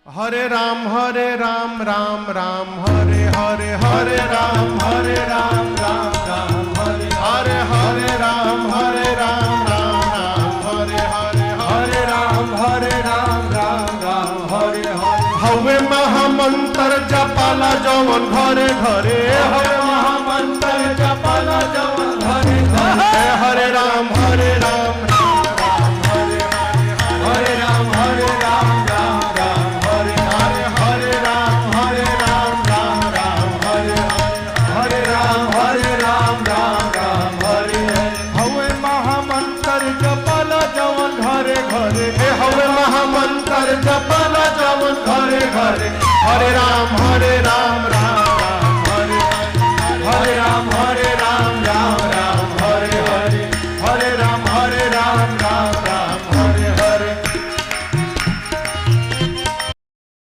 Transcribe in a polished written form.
हरे राम राम राम हरे हरे हरे राम राम राम हरे हरे राम राम हरे हरे हरे राम राम हरे हरे हवे महामंत्र जपाला जवन घरे घरे हवे महामंत्र जपाला जवन घरे घरे हरे राम हरे राम हरे राम हवे महामंत्र जपाला जवन घरे घरे हरे राम